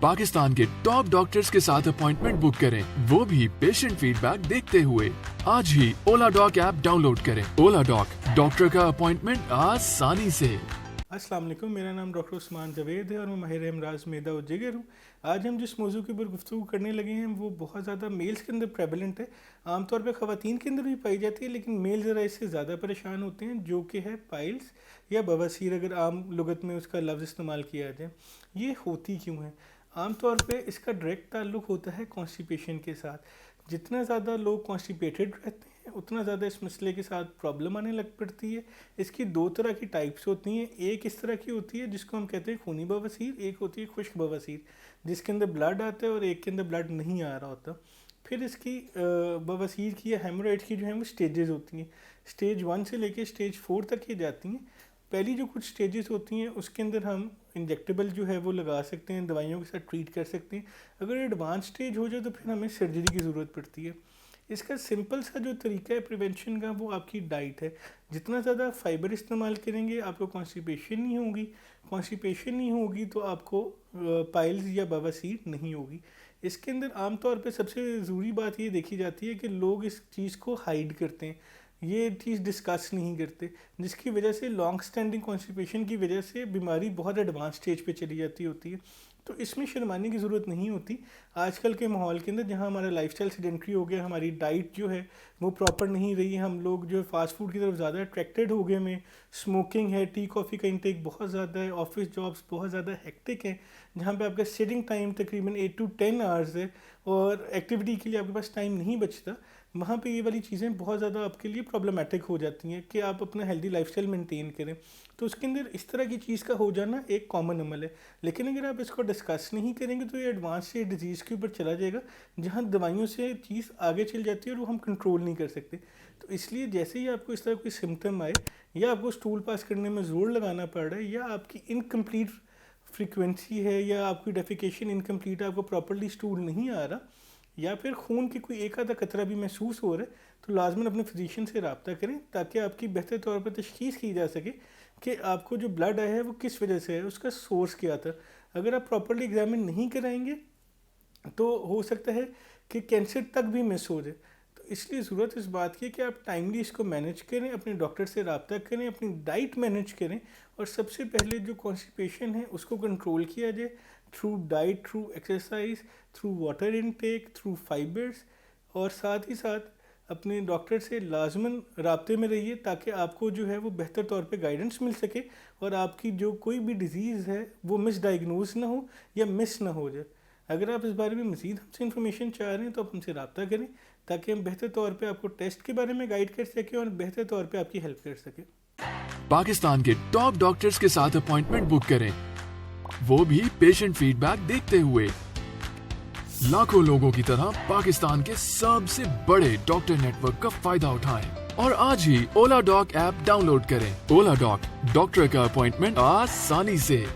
पाकिस्तान के top doctors के साथ अपॉइंटमेंट बुक करें, वो भी पेशेंट फीडबैक देखते हुए। आज ही ओला डॉक ऐप डाउनलोड करें। ओला डॉक, डॉक्टर का अपॉइंटमेंट आसानी से। अस्सलाम वालेकुम, मेरा नाम डॉक्टर उस्मान जावेद है और मैं माहिर अमराज मैदा और जिगर हूँ। आज हम जिस मौजू के ऊपर गुफ्तगू करने लगे हैं वो बहुत ज़्यादा मेल्स के अंदर प्रेवलेंट है। आमतौर पर ख़वातीन के अंदर भी पाई जाती है, लेकिन मेल ज़रा इससे ज़्यादा परेशान होते हैं, जो कि है पाइल्स या बवासीर, अगर आम लुगत में उसका लफ्ज़ इस्तेमाल किया जाए। ये होती क्यों है? आमतौर पे इसका डायरेक्ट ताल्लुक़ होता है कॉन्स्टिपेशन के साथ। जितना ज़्यादा लोग कॉन्स्टिपेटेड रहते हैं उतना ज़्यादा इस मसले के साथ प्रॉब्लम आने लग पड़ती है। इसकी दो तरह की टाइप्स होती हैं। एक इस तरह की होती है जिसको हम कहते हैं खूनी बवासीर, एक होती है खुश्क बवासीर जिसके अंदर ब्लड आता है और एक के अंदर ब्लड नहीं आ रहा होता। फिर इसकी बवासीर की या हेमोराइड की जो है वो स्टेजेस होती हैं। स्टेज 1 से लेके स्टेज 4 तक ये जाती हैं। पहली जो कुछ स्टेजेस होती हैं उसके अंदर हम इंजेक्टेबल जो है वो लगा सकते हैं, दवाइयों के साथ ट्रीट कर सकते हैं। अगर एडवांस स्टेज हो जाए तो फिर हमें सर्जरी की ज़रूरत पड़ती है। इसका सिंपल सा जो तरीका है प्रिवेंशन का वो आपकी डाइट है। जितना ज़्यादा फाइबर इस्तेमाल करेंगे आपको कॉन्स्टिपेशन नहीं होगी। कॉन्स्टिपेशन नहीं होगी तो आपको पाइल्स या बवासीर नहीं होगी। इसके अंदर आमतौर पे सबसे ज़रूरी बात ये देखी जाती है कि लोग इस चीज़ को हाइड करते हैं, ये चीज़ डिस्कस नहीं करते, जिसकी वजह से लॉन्ग स्टैंडिंग कॉन्स्टिपेशन की वजह से बीमारी बहुत एडवांस स्टेज पे चली जाती होती है। तो इसमें शर्माने की ज़रूरत नहीं होती। आजकल के माहौल के अंदर जहाँ हमारा लाइफस्टाइल सेडेंट्री हो गया, हमारी डाइट जो है वो प्रॉपर नहीं रही, हम लोग जो है फास्ट फूड की तरफ ज़्यादा अट्रैक्टेड हो गए में, स्मोकिंग है, टी कॉफ़ी का इंटेक बहुत ज़्यादा है, ऑफिस जॉब्स बहुत ज़्यादा हेक्टिक हैं जहाँ पे आपका सिटिंग टाइम तकरीबन 8 to 10 आवर्स है और एक्टिविटी के लिए आपके पास टाइम नहीं बचता। वहाँ पे ये वाली चीज़ें बहुत ज़्यादा आपके लिए प्रॉब्लमेटिक हो जाती हैं कि आप अपना हेल्दी लाइफस्टाइल मेंटेन करें। तो उसके अंदर इस तरह की चीज़ का हो जाना एक कॉमन अमल है। लेकिन अगर आप इसको डिस्कस नहीं करेंगे तो ये एडवांस से डिजीज़ के ऊपर चला जाएगा, जहाँ दवाइयों से चीज़ आगे चल जाती है और वो हम कंट्रोल नहीं कर सकते। तो इसलिए जैसे ही आपको इस तरह कोई सिम्टम आए, या आपको स्टूल पास करने में ज़ोर लगाना पड़ रहा है, या आपकी इनकम्प्लीट फ्रीक्वेंसी है, या आपकी डेफिकेशन इनकम्प्लीट है, आपको प्रॉपरली स्टूल नहीं आ रहा, या फिर खून की कोई एक आधा कतरा भी महसूस हो रहा है, तो लाजमन अपने फिजिशियन से रब्ता करें ताकि आपकी बेहतर तौर पर तशख़ीस की जा सके कि आपको जो ब्लड आया है वो किस वजह से है, उसका सोर्स क्या था। अगर आप प्रॉपरली एग्जामिन नहीं कराएंगे तो हो सकता है कि कैंसर तक भी मिस हो जाए। तो इसलिए ज़रूरत इस बात की है कि आप टाइमली इसको मैनेज करें, अपने डॉक्टर से रब्ता करें, अपनी डाइट मैनेज करें, और सबसे पहले जो कॉन्स्टिपेशन है उसको कंट्रोल किया जाए through diet, through exercise, through water intake, through fibres. और साथ ही साथ अपने डॉक्टर से लाजमन राब्ते में रहिए ताकि आपको जो है वो बेहतर तौर पे गाइडेंस मिल सके और आपकी जो कोई भी डिज़ीज़ है वो मिसडाइग्नोज ना हो या मिस ना हो जाए। अगर आप इस बारे में मज़ीद हमसे इन्फॉर्मेशन चाह रहे हैं तो आप हमसे रब्ता करें ताकि हम बेहतर तौर पे आपको टेस्ट के बारे में गाइड कर सकें और बेहतर तौर पे आपकी हेल्प कर सकें। पाकिस्तान के टॉप डॉक्टर्स के साथ अपॉइंटमेंट बुक करें, वो भी पेशेंट फीडबैक देखते हुए। लाखों लोगों की तरह पाकिस्तान के सबसे बड़े डॉक्टर नेटवर्क का फायदा उठाएं और आज ही ओला डॉक ऐप डाउनलोड करें। ओला डॉक, डॉक्टर का अपॉइंटमेंट आसानी से।